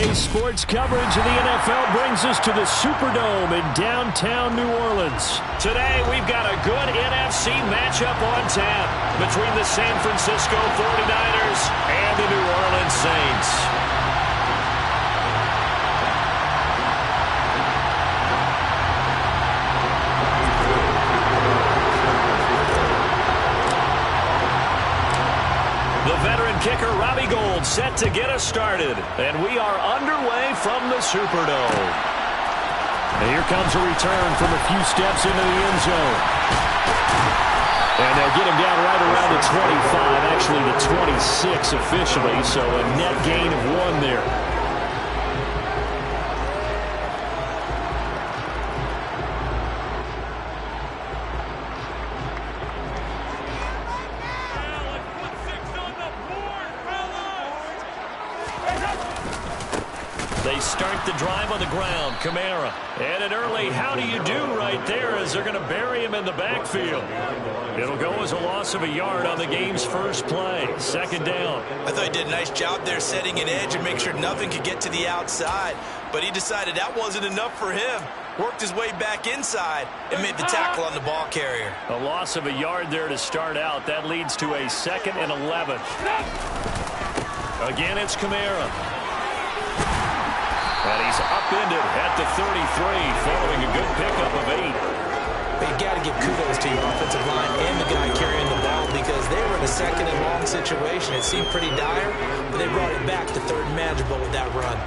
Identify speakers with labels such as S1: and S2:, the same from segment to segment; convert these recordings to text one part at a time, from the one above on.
S1: Today's sports coverage of the NFL brings us to the Superdome in downtown New Orleans. Today, we've got a good NFC matchup on tap between the San Francisco 49ers and the New Orleans Saints. Kicker Robbie Gould set to get us started, and we are underway from the Superdome. And here comes a return from a few steps into the end zone. And they'll get him down right around the 25, actually the 26 officially, so a net gain of 1 there. They start the drive on the ground. Kamara. And an early how do you do right there as they're going to bury him in the backfield. It'll go as a loss of a yard on the game's first play. Second down.
S2: I thought he did a nice job there setting an edge and make sure nothing could get to the outside. But he decided that wasn't enough for him. Worked his way back inside and made the tackle on the ball carrier.
S1: A loss of a yard there to start out. That leads to a 2nd and 11. Again, it's Kamara. And he's upended at the 33 following a good pickup of 8.
S2: But you got to give kudos to your offensive line and the guy carrying the ball because they were in a 2nd and long situation. It seemed pretty dire, but they brought it back to 3rd and manageable with that run.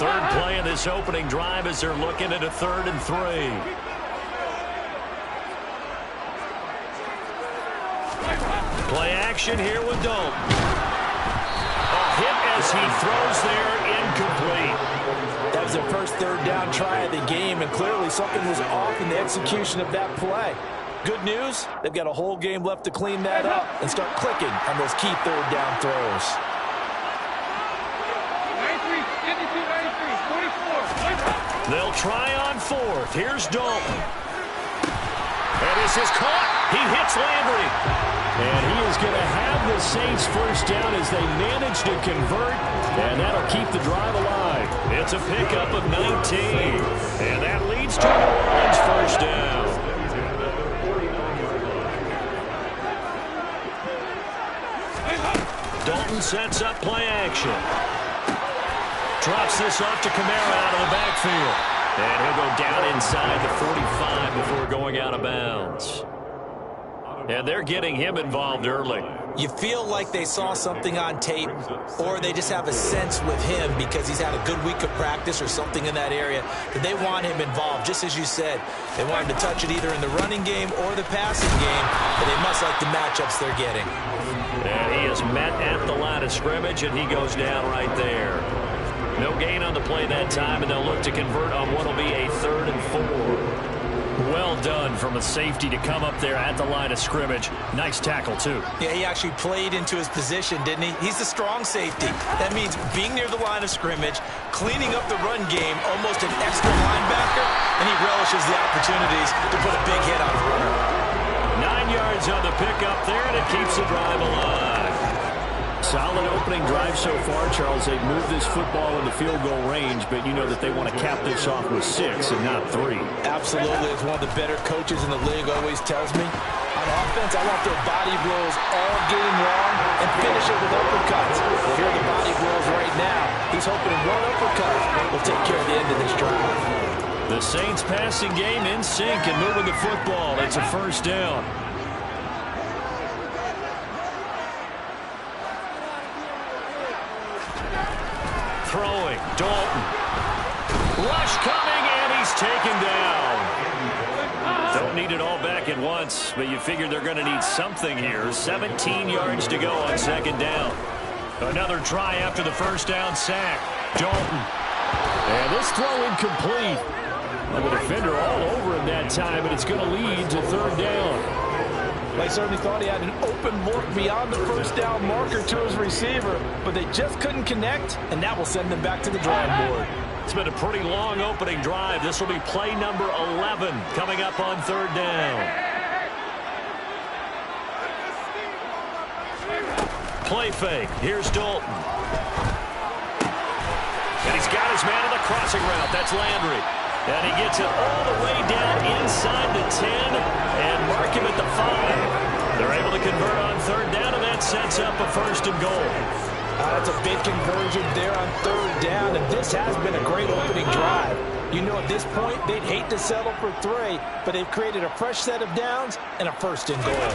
S1: Third play of this opening drive as they're looking at a 3rd and 3. Play action here with Dalton. Hit as he throws there, incomplete.
S3: That was their first 3rd down try of the game, and clearly something was off in the execution of that play. Good news, they've got a whole game left to clean that up and start clicking on those key 3rd down throws.
S1: 93, 52, 93, 44. They'll try on 4th. Here's Dalton. And this is caught. He hits Landry. And he is going to have the Saints first down as they manage to convert, and that'll keep the drive alive. It's a pickup of 19, and that leads to New Orleans first down. Dalton sets up play action. Drops this off to Kamara out of the backfield. And he'll go down inside the 45 before going out of bounds. And they're getting him involved early.
S2: You feel like they saw something on tape, or they just have a sense with him because he's had a good week of practice or something in that area that they want him involved. Just as you said, they want him to touch it either in the running game or the passing game, but they must like the matchups they're getting.
S1: And he is met at the line of scrimmage, and he goes down right there. No gain on the play that time, and they'll look to convert on what will be a 3rd and 4. Well done from a safety to come up there at the line of scrimmage. Nice tackle, too.
S2: Yeah, he actually played into his position, didn't he? He's the strong safety. That means being near the line of scrimmage, cleaning up the run game, almost an extra linebacker, and he relishes the opportunities to put a big hit on the runner.
S1: 9 yards on the pickup there, and it keeps the drive alive. Solid opening drive so far, Charles. They've moved this football into field goal range, but you know that they want to cap this off with 6 and not 3.
S3: Absolutely. As one of the better coaches in the league always tells me, on offense, I want their body blows all game long and finish it with uppercuts. Well, here are the body blows right now. He's hoping one uppercut will take care of the end of this drive.
S1: The Saints passing game in sync and moving the football. It's a first down. Throwing, Dalton. Rush coming, and he's taken down. Don't need it all back at once, but you figure they're going to need something here. 17 yards to go on 2nd down. Another try after the first down sack. Dalton. And this throw incomplete. And the defender all over him that time, and it's going to lead to 3rd down.
S3: They certainly thought he had an open look beyond the first down marker to his receiver, but they just couldn't connect, and that will send them back to the drawing board.
S1: It's been a pretty long opening drive. This will be play number 11 coming up on 3rd down. Play fake. Here's Dalton. And he's got his man on the crossing route. That's Landry. And he gets it all the way down inside the 10 and mark him at the 5. They're able to convert on third down, and that sets up a first and goal.
S3: That's a big conversion there on third down, and this has been a great opening drive. You know, at this point, they'd hate to settle for 3, but they've created a fresh set of downs and a first and goal.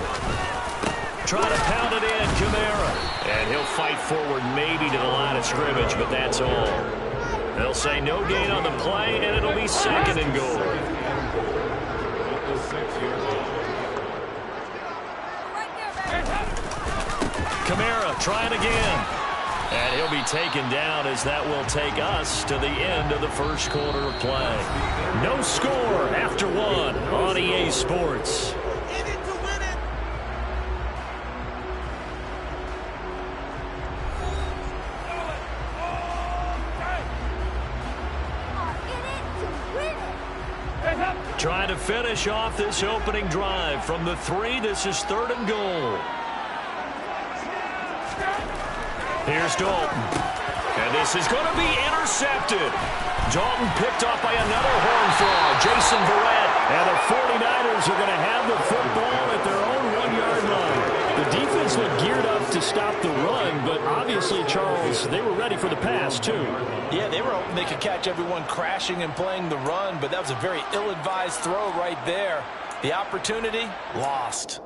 S1: Trying to pound it in, Kamara. And he'll fight forward maybe to the line of scrimmage, but that's all. They'll say no gain on the play, and it'll be second and goal. Kamara trying again. And he'll be taken down as that will take us to the end of the first quarter of play. No score after 1 on EA Sports. Trying to finish off this opening drive from the 3. This is third and goal. Here's Dalton. And this is going to be intercepted. Dalton picked off by another Horned Frog, Jason Verrett. And the 49ers are going to have the football at their own 1-yard line. The defense looked geared up to stop the run, but obviously, Charles, they were ready for the pass, too.
S3: Yeah, they were hoping they could catch everyone crashing and playing the run, but that was a very ill-advised throw right there. The opportunity, lost.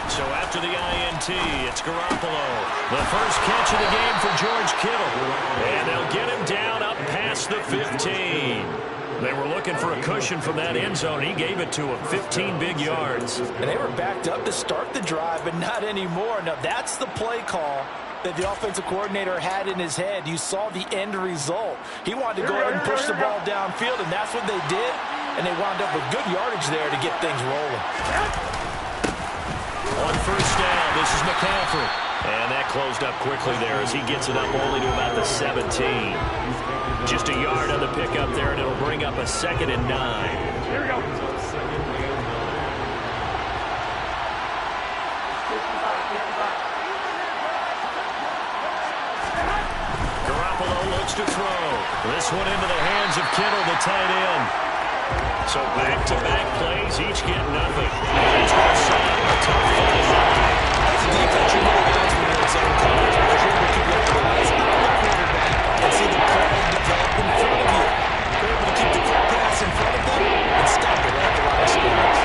S1: So after the INT, it's Garoppolo. The first catch of the game for George Kittle. And they'll get him down up past the 15. They were looking for a cushion from that end zone. He gave it to him, 15 big yards.
S3: And they were backed up to start the drive, but not anymore. Now, that's the play call that the offensive coordinator had in his head. You saw the end result. He wanted to go ahead and push the ball downfield, and that's what they did. And they wound up with good yardage there to get things rolling.
S1: On first down, this is McCaffrey. And that closed up quickly there as he gets it up only to about the 17. Just a yard on the pickup there, and it'll bring up a 2nd and 9. Here we go. Garoppolo looks to throw. This one into the hands of Kittle, the tight end. So back-to-back plays, each get nothing. And it's going to set up a tough fight.
S2: As a defense, you know guys when you're in zone coverage, because you're able to keep your eyes on the quarterback and see the play develop in front of you. You're able to keep the quick pass in front of them and stop it right at the line of scrimmage.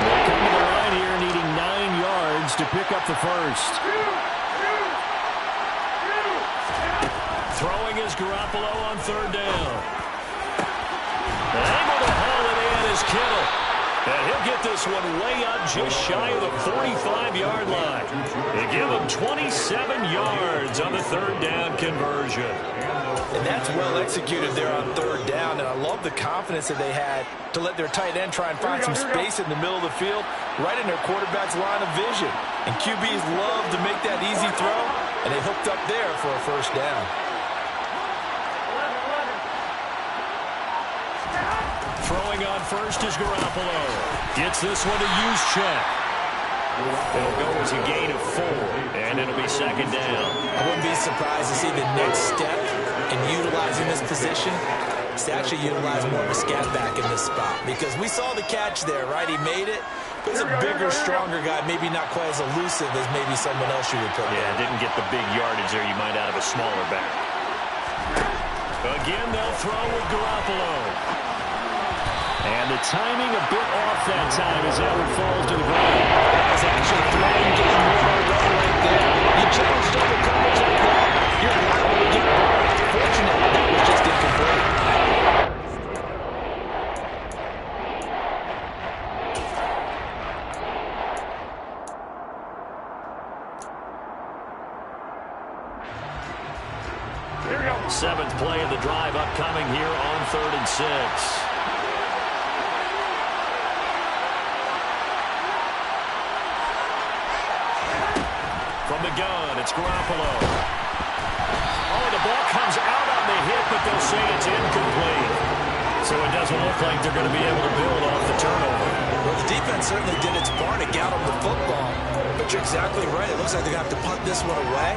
S1: We'll come to the line here needing 9 yards to pick up the first. Throwing is Garoppolo on third down. Able to haul it in is Kittle. And he'll get this one way up just shy of the 45-yard line. They give him 27 yards on the third down conversion.
S3: And that's well executed there on third down. And I love the confidence that they had to let their tight end try and find some space in the middle of the field, right in their quarterback's line of vision. And QBs love to make that easy throw, and they hooked up there for a first down.
S1: Throwing on first is Garoppolo. Gets this one to Juszczyk. It'll go as a gain of 4, and it'll be 2nd down.
S2: I wouldn't be surprised to see the next step in utilizing this position is to actually utilize more of a scat back in this spot. Because we saw the catch there, right? He made it. He's a bigger, stronger guy, maybe not quite as elusive as maybe someone else you would put there.
S1: Yeah, didn't get the big yardage there you might out of a smaller back. Again, they'll throw with Garoppolo. And the timing a bit off that time as that one falls to the ground.
S3: That was actually throwing game one right there. You challenge double coverage like that, you're liable to get burned. Fortunate, that was just incomplete.
S1: Here we go. 7th play of the drive upcoming here on 3rd and 6. From the gun, it's Garoppolo. Oh, the ball comes out on the hit, but they'll say it's incomplete. like they're going to be able to build off the turnover.
S2: Well, the defense certainly did its part to get them the football. But you're exactly right. It looks like they're going to have to punt this one away.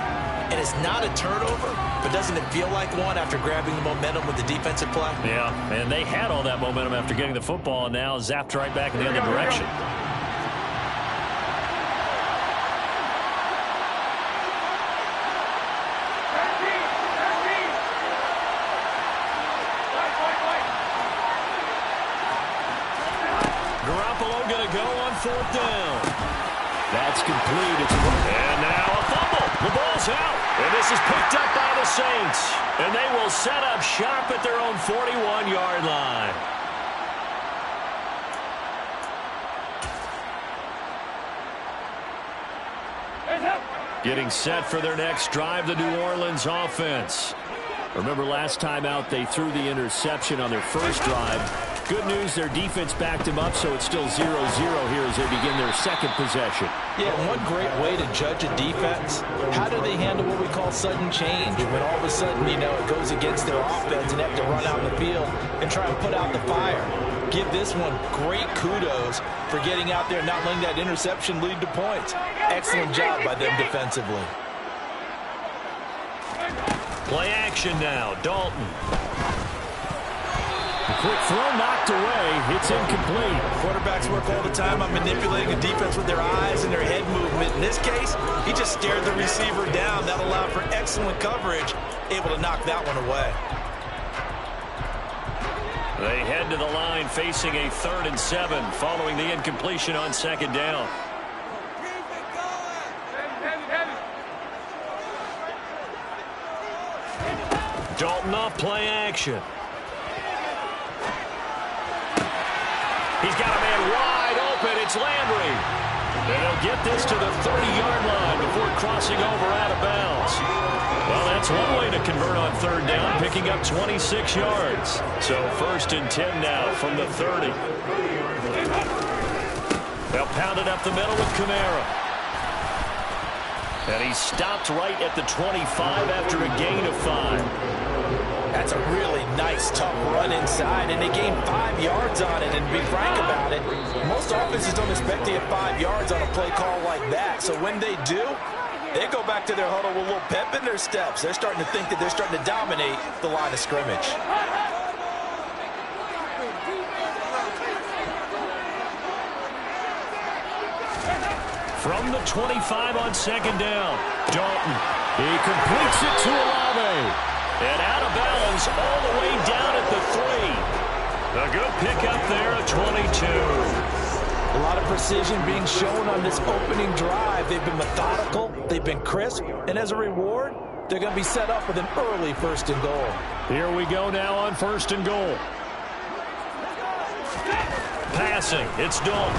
S2: And it's not a turnover, but doesn't it feel like one after grabbing the momentum with the defensive play?
S1: Yeah, and they had all that momentum after getting the football, and now zapped right back in the other direction. Fourth down. That's complete. And now a fumble. The ball's out. And this is picked up by the Saints. And they will set up shop at their own 41-yard line. Getting set for their next drive, the New Orleans offense. Remember last time out they threw the interception on their first drive. Good news, their defense backed them up, so it's still 0-0 here as they begin their second possession.
S2: Yeah, one great way to judge a defense, how do they handle what we call sudden change? When all of a sudden, you know, it goes against their offense and they have to run out the field and try and put out the fire. Give this one great kudos for getting out there and not letting that interception lead to points. Excellent job by them defensively.
S1: Play action now, Dalton. A quick throw knocked away. It's incomplete.
S2: Quarterbacks work all the time on manipulating the defense with their eyes and their head movement. In this case, he just stared the receiver down. That allowed for excellent coverage, able to knock that one away.
S1: They head to the line facing a 3rd and 7 following the incompletion on 2nd down. Dalton off play action. He's got a man wide open. It's Landry. And he'll get this to the 30-yard line before crossing over out of bounds. Well, that's one way to convert on 3rd down, picking up 26 yards. So 1st and 10 now from the 30. They'll pound it up the middle with Kamara. And he stopped right at the 25 after a gain of 5.
S2: That's a really nice, tough run inside, and they gained 5 yards on it. And to be frank about it, most offenses don't expect to get 5 yards on a play call like that. So when they do, they go back to their huddle with a little pep in their steps. They're starting to think that they're starting to dominate the line of scrimmage.
S1: From the 25 on 2nd down, Dalton. He completes it to Olave. And out of bounds all the way down at the 3. A good pickup there at 22.
S2: A lot of precision being shown on this opening drive. They've been methodical, they've been crisp, and as a reward, they're going to be set up with an early 1st and goal.
S1: Here we go now on 1st and goal. Passing, it's Dalton.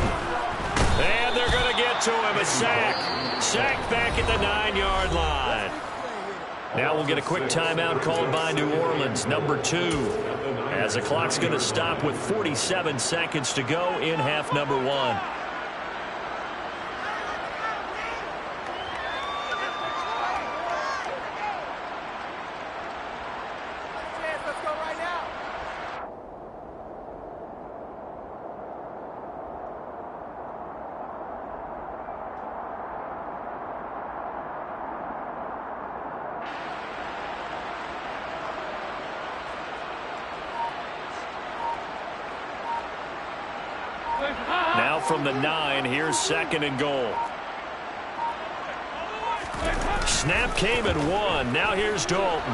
S1: And they're going to get to him, a sack. Sack back at the 9-yard line. Now we'll get a quick timeout called by New Orleans, number 2. As the clock's going to stop with 47 seconds to go in half number 1. Now from the 9, here's 2nd and goal. Snap came at 1. Now here's Dalton.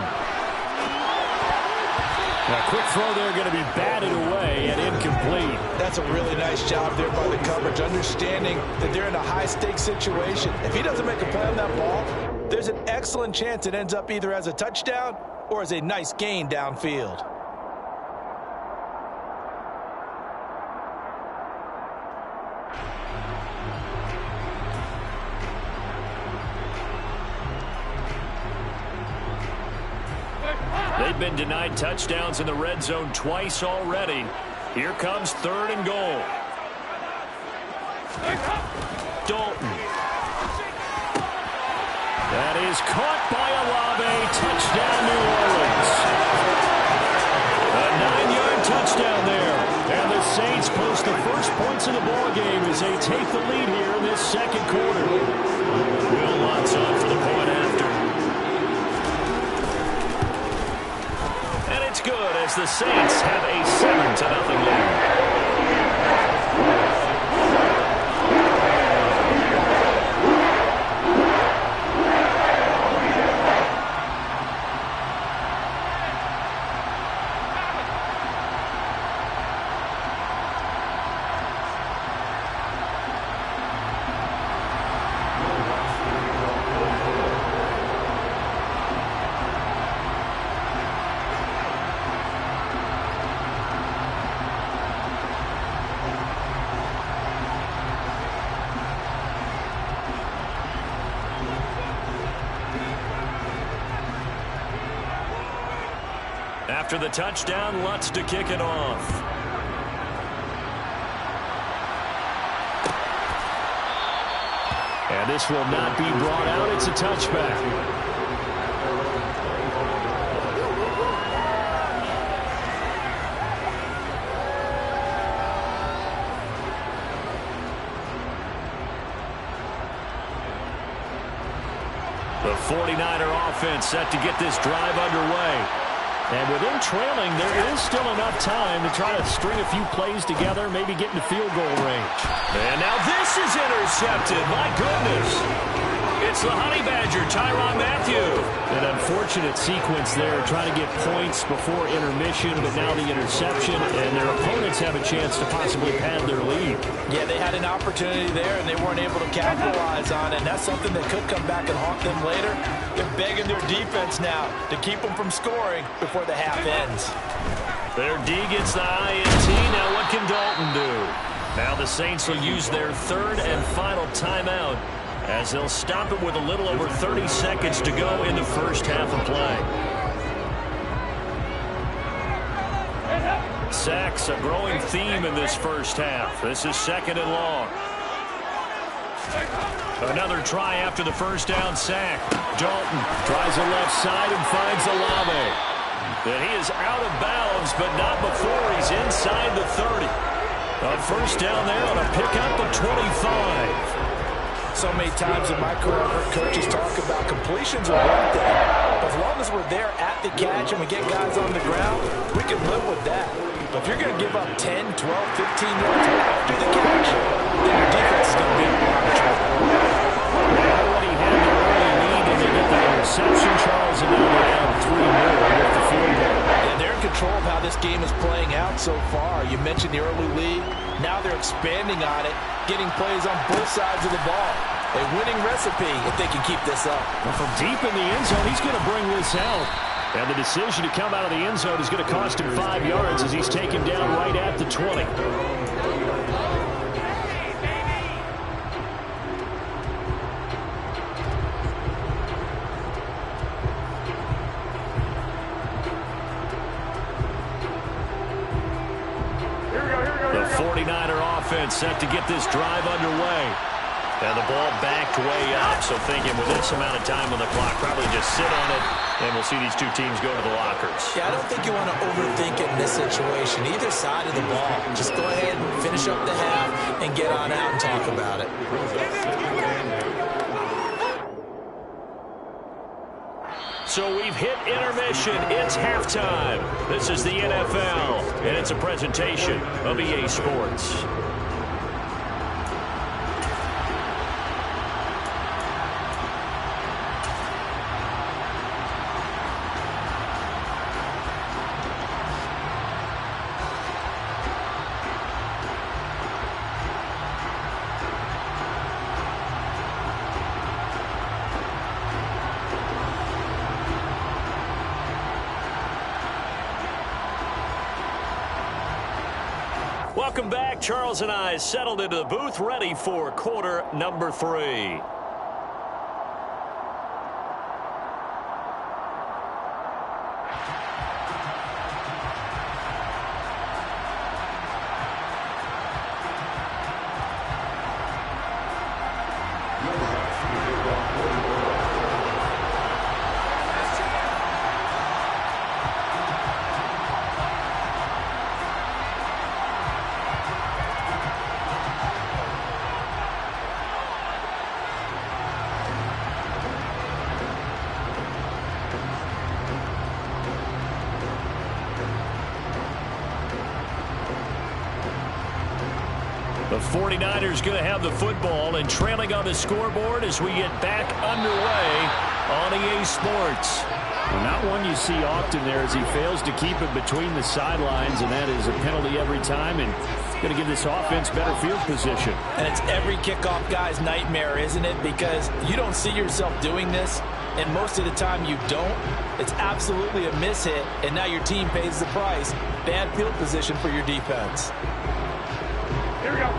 S1: A quick throw there going to be batted away and incomplete.
S2: That's a really nice job there by the coverage, understanding that they're in a high-stakes situation. If he doesn't make a play on that ball, there's an excellent chance it ends up either as a touchdown or as a nice gain downfield.
S1: They've been denied touchdowns in the red zone twice already. Here comes 3rd and goal. Dalton. That is caught by Olave. Touchdown, New Orleans. A 9-yard touchdown there. take the lead here in this second quarter. Will Lutz on for the point after. And it's good as the Saints have a 7-0 lead. After the touchdown, Lutz to kick it off. And this will not be brought out. It's a touchback. The 49er offense set to get this drive underway. And with them trailing, there is still enough time to try to string a few plays together, maybe get into field goal range. And now this is intercepted. My goodness. It's the Honey Badger, Tyrann Mathieu. An unfortunate sequence there, trying to get points before intermission, but now the interception, and their opponents have a chance to possibly pad their lead.
S2: Yeah, they had an opportunity there, and they weren't able to capitalize on it, and that's something that could come back and haunt them later. They're begging their defense now to keep them from scoring before the half ends.
S1: Their D gets the INT. Now what can Dalton do? Now the Saints will use their third and final timeout, as they'll stop it with a little over 30 seconds to go in the first half of play. Sacks, a growing theme in this first half. This is 2nd and long. Another try after the first down sack. Dalton tries the left side and finds Olave. And he is out of bounds, but not before he's inside the 30. A first down there on a pickup of 25.
S2: So many times in my career, I've heard coaches talk about completions are one thing. But as long as we're there at the catch and we get guys on the ground, we can live with that. But if you're going to give up 10, 12, 15 yards after the catch, then your defense is going to be in a lot of trouble.
S1: They already had the early lead, and they get the interception, Charles, and now they're down 3 more with the field goal.
S2: Yeah, they're in control of how this game is playing out so far. You mentioned the early lead. Now they're expanding on it, getting plays on both sides of the ball. A winning recipe if they can keep this up.
S1: Well, from deep in the end zone, he's going to bring this out. And the decision to come out of the end zone is going to cost him 5 yards as he's taken down right at the 20. The 49er offense set to get this drive underway. And the ball backed way up, so thinking with this amount of time on the clock, probably just sit on it, and we'll see these two teams go to the lockers.
S2: Yeah, I don't think you want to overthink it in this situation. Either side of the ball. Just go ahead and finish up the half and get on out and talk about it.
S1: So we've hit intermission. It's halftime. This is the NFL, and it's a presentation of EA Sports. Welcome back. Charles and I settled into the booth, ready for quarter number 3. The 49ers going to have the football and trailing on the scoreboard as we get back underway on EA Sports.
S4: Well, not one you see often there as he fails to keep it between the sidelines, and that is a penalty every time, and going to give this offense better field position.
S3: And it's every kickoff guy's nightmare, isn't it? Because you don't see yourself doing this, and most of the time you don't. It's absolutely a mishit, and now your team pays the price. Bad field position for your defense.
S5: Here we go.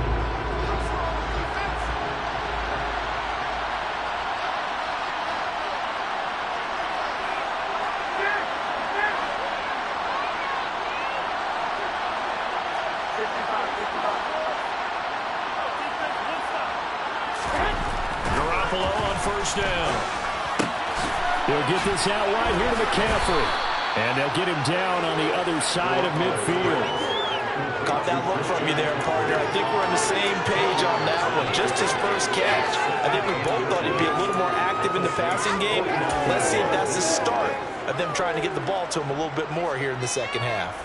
S1: Garoppolo on first down. They'll get this out wide here to McCaffrey. And they'll get him down on the other side of midfield.
S3: Got that look from you there, partner. I think we're on the same page on that one. Just his first catch. I think we both thought he'd be a little more active in the passing game. Let's see if that's the start of them trying to get the ball to him a little bit more here in the second half.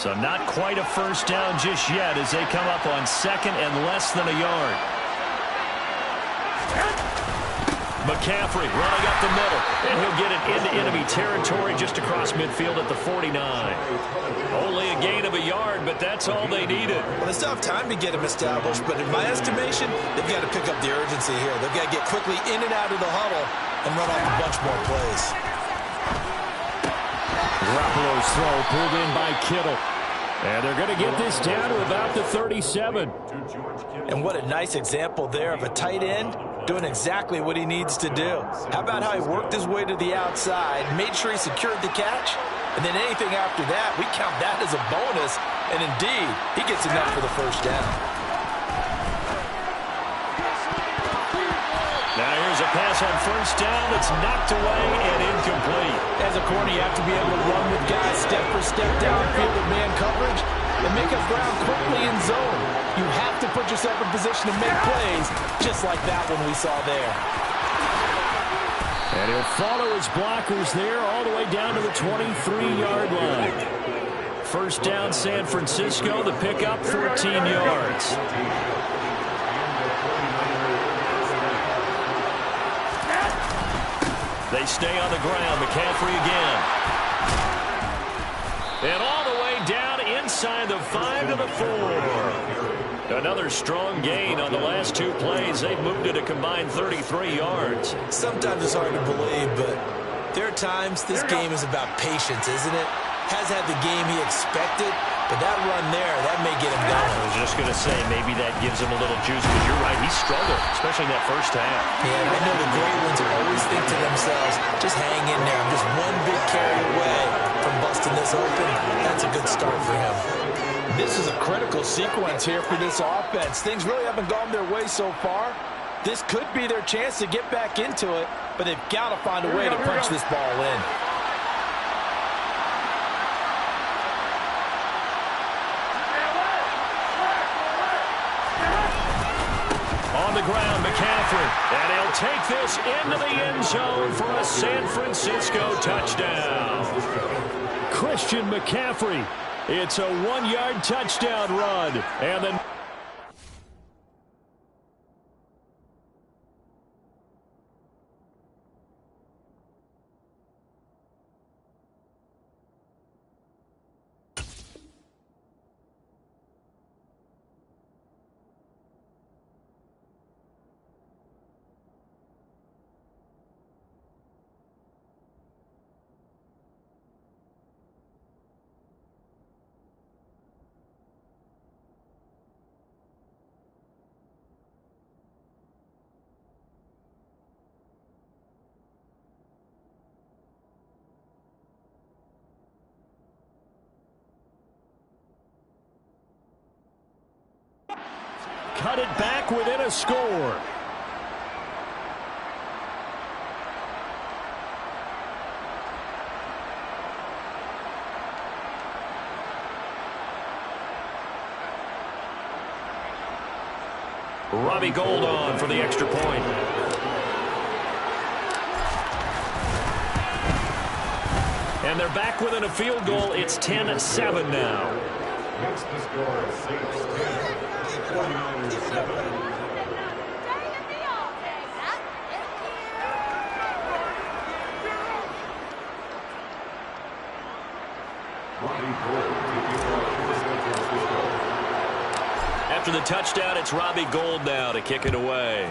S1: So not quite a first down just yet as they come up on second and less than a yard. McCaffrey running up the middle, and he'll get it into enemy territory just across midfield at the 49. Only a gain of a yard, but that's all they needed.
S2: Well, they still have time to get him established, but in my estimation, they've got to pick up the urgency here. They've got to get quickly in and out of the huddle and run off a bunch more plays.
S1: Garoppolo's throw pulled in by Kittle. And they're going to get this down to about the 37.
S3: And what a nice example there of a tight end doing exactly what he needs to do. How about how he worked his way to the outside, made sure he secured the catch, and then anything after that, we count that as a bonus. And indeed, he gets enough for the first down.
S1: Now here's a pass on first down that's knocked away and incomplete.
S3: As a corner, you have to be able to run with guys step for step downfield with man coverage and make up ground quickly in zone. You have to put yourself in position to make plays, just like that one we saw there.
S1: And he'll follow his blockers there all the way down to the 23-yard line. First down, San Francisco. The pickup, 14 yards. They stay on the ground. McCaffrey again. And all the way down inside the 5 to the 4. Another strong gain on the last two plays. They've moved it a combined 33 yards.
S2: Sometimes it's hard to believe, but there are times this game is about patience, isn't it? Has had the game he expected, but that run there, that may get him going.
S1: I was just going to say, maybe that gives him a little juice, because you're right, he struggled, especially in that first half.
S2: Yeah, and I know the great ones always think to themselves, just hang in there. I'm just one big carry away from busting this open. That's a good start for him.
S3: This is a critical sequence here for this offense. Things really haven't gone their way so far. This could be their chance to get back into it, but they've got to find a way to punch this ball in.
S1: On the ground, McCaffrey. And he'll take this into the end zone for a San Francisco touchdown. Christian McCaffrey. It's a 1-yard touchdown run. And then cut it back within a score. Robbie Gould on for the extra point. And they're back within a field goal. It's 10-7 now.
S5: Makes the score 6-10.
S1: After the touchdown, it's Robbie Gould now to kick it away.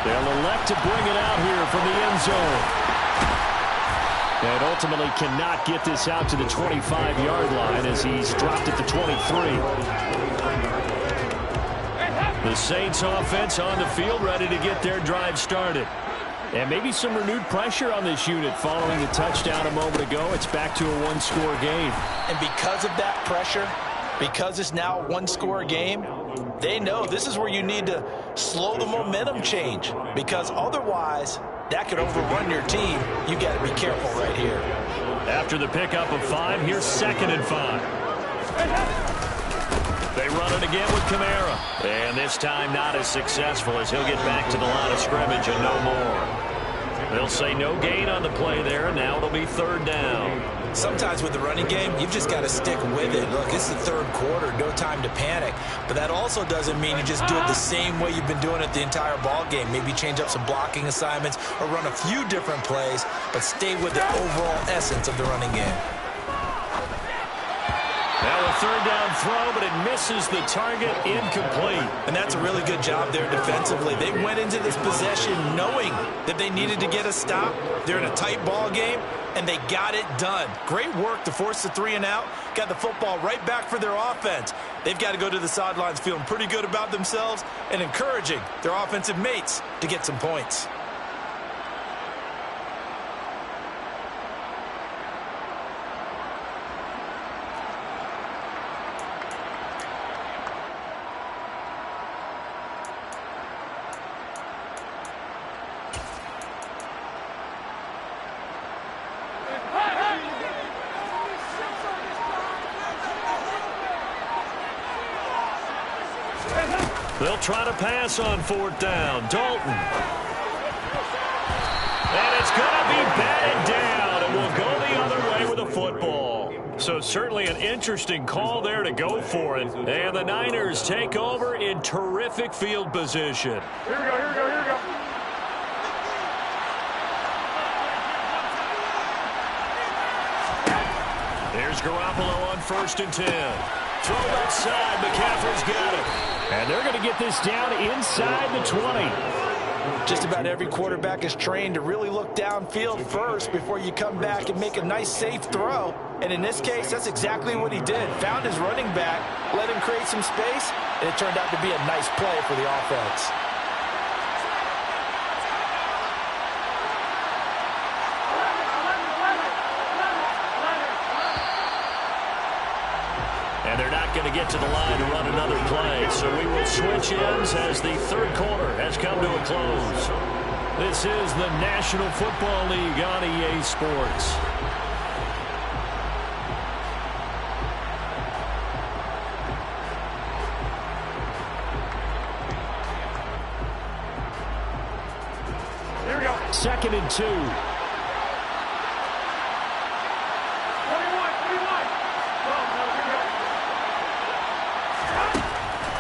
S4: They'll elect to bring it out here from the end zone. And ultimately cannot get this out to the 25-yard line as he's dropped at the 23. The Saints offense on the field ready to get their drive started. And maybe some renewed pressure on this unit following the touchdown a moment ago. It's back to a one-score game.
S2: And because of that pressure, because it's now a one-score game, they know this is where you need to slow the momentum change, because otherwise that could overrun your team. You got to be careful right here.
S1: After the pickup of 5, here's 2nd and 5. They run it again with Kamara. And this time not as successful as he'll get back to the line of scrimmage and no more. They'll say no gain on the play there. Now it'll be 3rd down.
S2: Sometimes with the running game, you've just got to stick with it. Look, it's the 3rd quarter, no time to panic. But that also doesn't mean you just do it the same way you've been doing it the entire ball game. Maybe change up some blocking assignments or run a few different plays, but stay with the overall essence of the running game.
S1: Now a 3rd down throw, but it misses the target, incomplete.
S2: And that's a really good job there defensively. They went into this possession knowing that they needed to get a stop. They're in a tight ball game, and they got it done. Great work to force the 3 and out. Got the football right back for their offense. They've got to go to the sidelines feeling pretty good about themselves and encouraging their offensive mates to get some points.
S1: They'll try to pass on 4th down. Dalton. And it's going to be batted down, and we'll go the other way with the football. So certainly an interesting call there to go for it. And the Niners take over in terrific field position.
S5: Here we go, here we go, here we go.
S1: Here's Garoppolo on 1st and 10. Throw left side. McCaffrey's got it.
S4: And they're going to get this down inside the 20.
S2: Just about every quarterback is trained to really look downfield first before you come back and make a nice, safe throw. And in this case, that's exactly what he did. Found his running back, let him create some space, and it turned out to be a nice play for the offense.
S1: And they're not going to get to the line to run another play. So we will switch ends as the 3rd quarter has come to a close. This is the National Football League on EA Sports.
S5: Here we go.
S4: 2nd and 2.
S5: 21.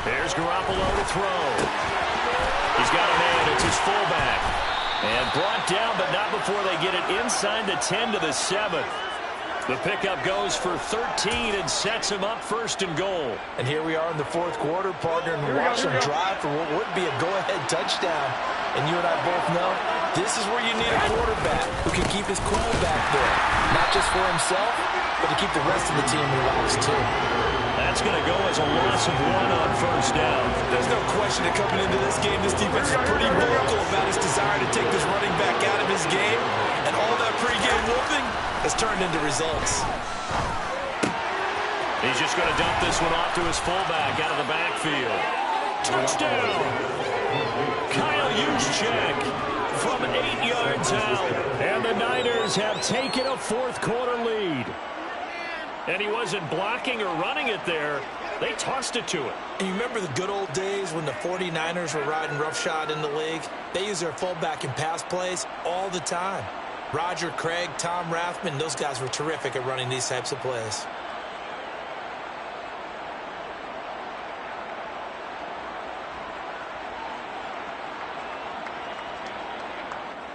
S1: There's Garoppolo to throw. He's got a man. It's his fullback. And brought down, but not before they get it inside the 10 to the 7. The pickup goes for 13 and sets him up 1st and goal.
S2: And here we are in the 4th quarter, partner, and watch them drive for what would be a go-ahead touchdown. And you and I both know this is where you need a quarterback who can keep his cool back there. Not just for himself, but to keep the rest of the team relaxed, too.
S1: That's going to go as a loss of 1 on 1st down.
S2: There's no question that coming into this game, this defense is pretty vocal about his desire to take this running back out of his game. And all that pregame whooping has turned into results.
S1: He's just going to dump this one off to his fullback out of the backfield. Touchdown! Kyle Juszczyk from 8 yards out.
S4: And the Niners have taken a 4th quarter lead.
S1: And he wasn't blocking or running it there. They tossed it to him.
S2: And you remember the good old days when the 49ers were riding roughshod in the league? They used their fullback in pass plays all the time. Roger Craig, Tom Rathman, those guys were terrific at running these types of plays.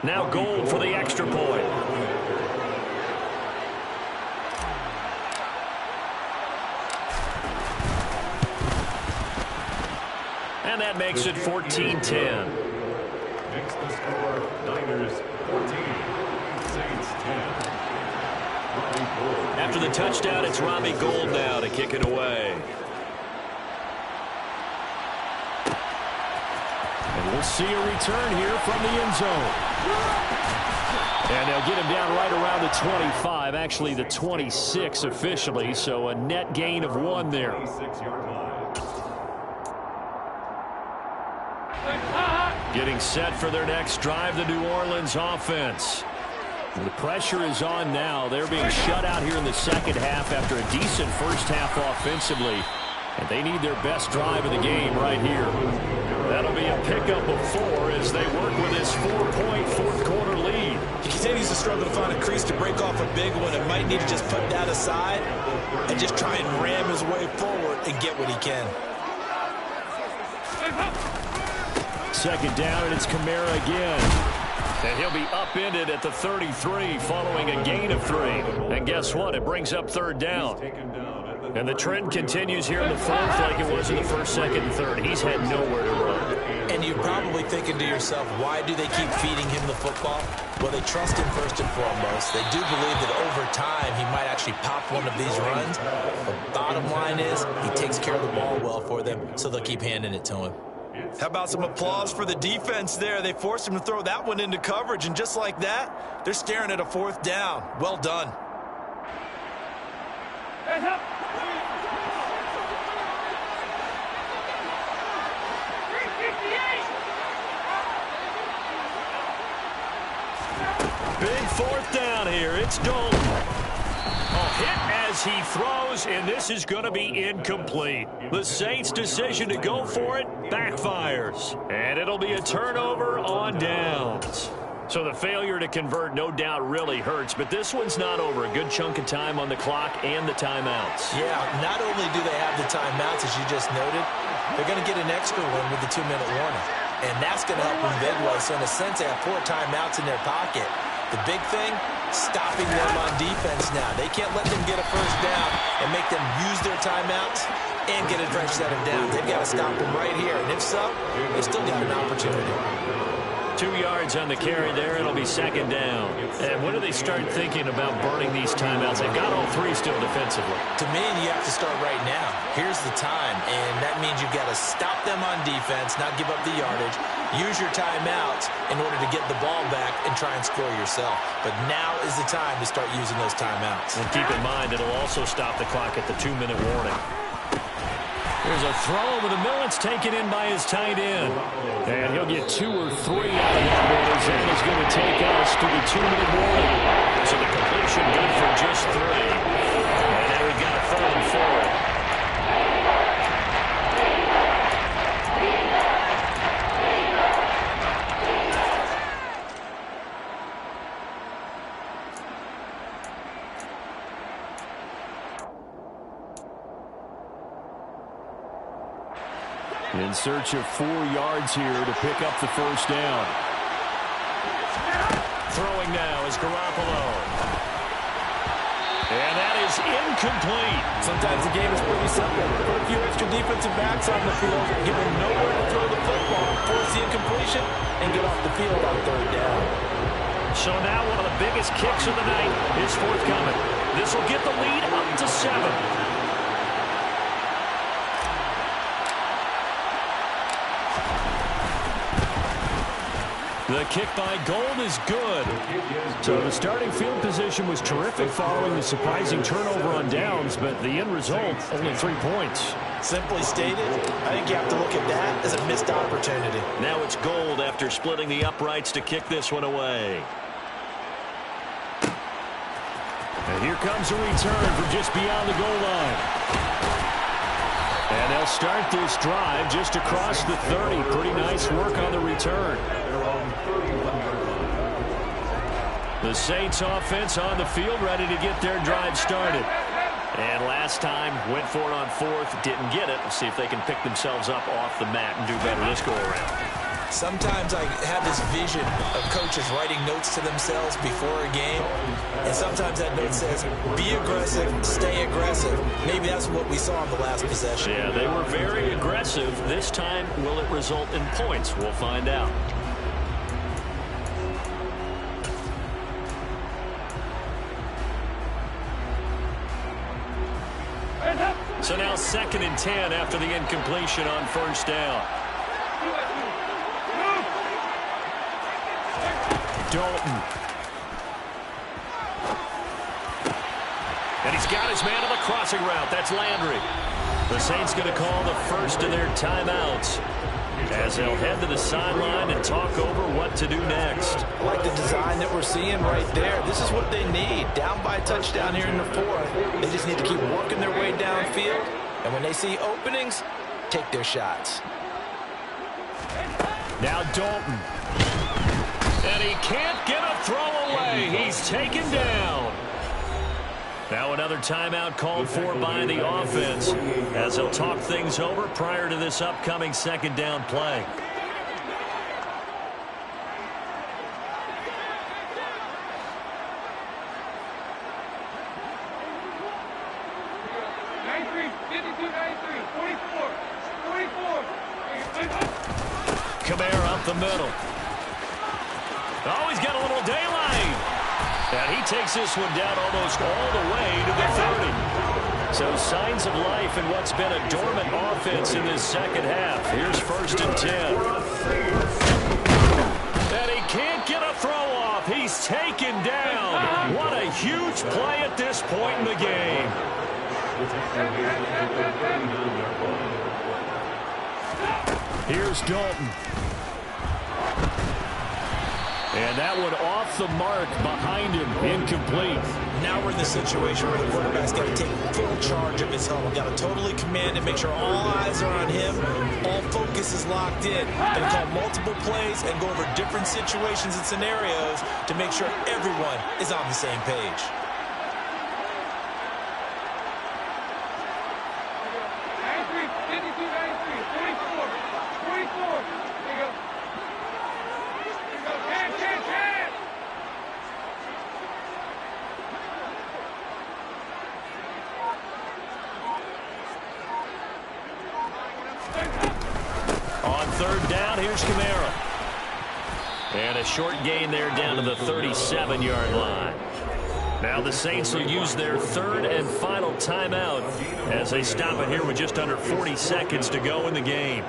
S1: Now Gold for the extra point. And that makes it 14-10.
S5: Makes the score Niners 14, Saints 10.
S1: After the touchdown, it's Robbie Gould now to kick it away.
S4: And we'll see a return here from the end zone. And they'll get him down right around the 25, actually the 26 officially, so a net gain of 1 there.
S5: 26-yard line.
S1: Getting set for their next drive, the New Orleans offense.
S4: The pressure is on now. They're being shut out here in the second half after a decent first half offensively. And they need their best drive of the game right here. That'll be a pickup of 4 as they work with this 4-point fourth-quarter lead.
S2: He continues to struggle to find a crease to break off a big one and might need to just put that aside and just try and ram his way forward and get what he can.
S4: Second down, and it's Kamara again.
S1: And he'll be upended at the 33 following a gain of 3. And guess what? It brings up third down. And the trend continues here in the fourth like it was in the first, second, and third. He's had nowhere to run.
S2: And you're probably thinking to yourself, why do they keep feeding him the football? Well, they trust him first and foremost. They do believe that over time he might actually pop one of these runs. The bottom line is he takes care of the ball well for them, so they'll keep handing it to him. How about some applause for the defense there? They forced him to throw that one into coverage, and just like that, they're staring at a fourth down. Well done.
S5: Hands up.
S1: Big fourth down here. It's Dalton. A hit as he throws, and this is going to be incomplete. The Saints' decision to go for it backfires. And it'll be a turnover on downs. So the failure to convert no doubt really hurts, but this one's not over. A good chunk of time on the clock and the timeouts.
S2: Yeah, not only do they have the timeouts, as you just noted, they're going to get an extra one with the 2-minute warning. And that's going to help them big way. So in a sense, they have 4 timeouts in their pocket. The big thing, stopping them on defense now. They can't let them get a first down and make them use their timeouts and get a fresh set of downs. They've got to stop them right here. And if so, they still got an opportunity.
S1: 2 yards on the carry there. It'll be second down. And when do they start thinking about burning these timeouts? They've got all 3 still defensively.
S2: To me, you have to start right now. Here's the time, and that means you've got to stop them on defense, not give up the yardage, use your timeouts in order to get the ball back and try and score yourself. But now is the time to start using those timeouts.
S1: And keep in mind, it'll also stop the clock at the 2-minute warning. There's a throw over the middle. It's taken in by his tight end.
S4: And he'll get 2 or 3 out of that one as that is going to take us to the 2-minute warning.
S1: So the completion good for just 3. And now we've got a 3rd and 4.
S4: In search of 4 yards here to pick up the first down.
S1: Throwing now is Garoppolo. And that is incomplete.
S3: Sometimes the game is pretty simple. Put a few extra defensive backs on the field, give them nowhere to throw the football, force the incompletion, and get off the field on 3rd down.
S1: So now one of the biggest kicks of the night is forthcoming. This will get the lead up to 7. The kick by Gould is good.
S4: So the starting field position was terrific following the surprising turnover on downs, but the end result, only 3 points.
S2: Simply stated, I think you have to look at that as a missed opportunity.
S1: Now it's Gould after splitting the uprights to kick this one away.
S4: And here comes a return from just beyond the goal line. And they'll start this drive just across the 30. Pretty nice work on the return. The Saints offense on the field, ready to get their drive started. And last time, went for it on 4th, didn't get it. We'll see if they can pick themselves up off the mat and do better this go-around.
S2: Sometimes I have this vision of coaches writing notes to themselves before a game, and sometimes that note says, be aggressive, stay aggressive. Maybe that's what we saw in the last possession.
S4: Yeah, they were very aggressive. This time, will it result in points? We'll find out. So now 2nd and 10 after the incompletion on 1st down. Dalton. And he's got his man on the crossing route. That's Landry. The Saints going to call the first of their timeouts as they'll head to the sideline and talk over what to do next.
S3: I like the design that we're seeing right there. This is what they need. Down by a touchdown here in the 4th. They just need to keep working their way downfield. And when they see openings, take their shots.
S4: Now Dalton. And he can't get a throw away. He's taken down. Now another timeout called for by the offense as they'll talk things over prior to this upcoming 2nd down play. Kamara up the middle. Oh, he's got a little daylight. And he takes this one down almost all the way to the 30. So signs of life in what's been a dormant offense in this 2nd half. Here's 1st and 10. And he can't get a throw off. He's taken down. What a huge play at this point in the game. Here's Dalton. And that one off the mark behind him, incomplete.
S2: Now we're in the situation where the quarterback's got to take full charge of his helmet. Got to totally command and make sure all eyes are on him. All focus is locked in. Going to call multiple plays and go over different situations and scenarios to make sure everyone is on the same page.
S4: On 3rd down, here's Kamara. And a short gain there down to the 37-yard line. Now the Saints will use their 3rd and final timeout as they stop it here with just under 40 seconds to go in the game.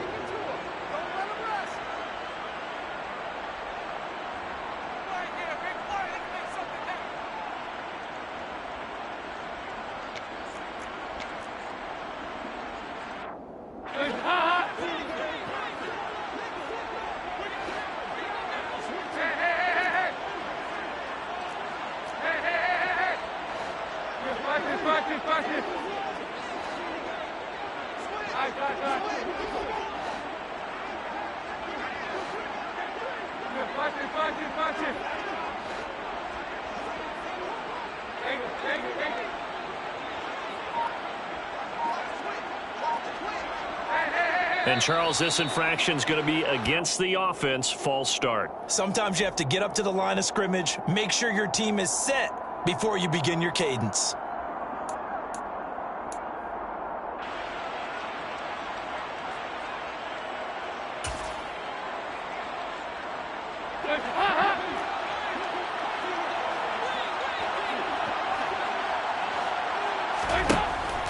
S4: And, Charles, this infraction's going to be against the offense. False start.
S2: Sometimes you have to get up to the line of scrimmage, make sure your team is set before you begin your cadence.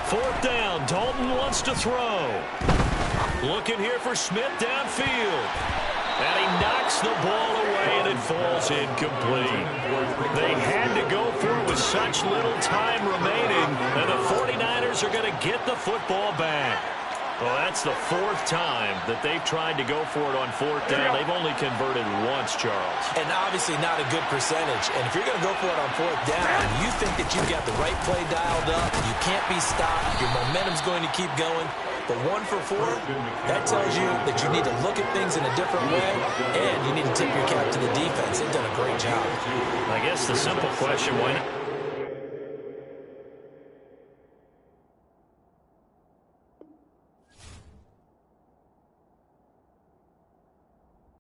S4: Fourth down. Dalton wants to throw. Looking here for Smith downfield. And he knocks the ball away, and it falls incomplete. They had to go for it with such little time remaining, and the 49ers are going to get the football back. Well, that's the 4th time that they've tried to go for it on 4th down. They've only converted once, Charles.
S2: And obviously not a good percentage. And if you're going to go for it on 4th down, you think that you've got the right play dialed up, you can't be stopped, your momentum's going to keep going, But 1 for 4, that tells you that you need to look at things in a different way, and you need to tip your cap to the defense. They've done a great job.
S1: I guess the simple question, why not?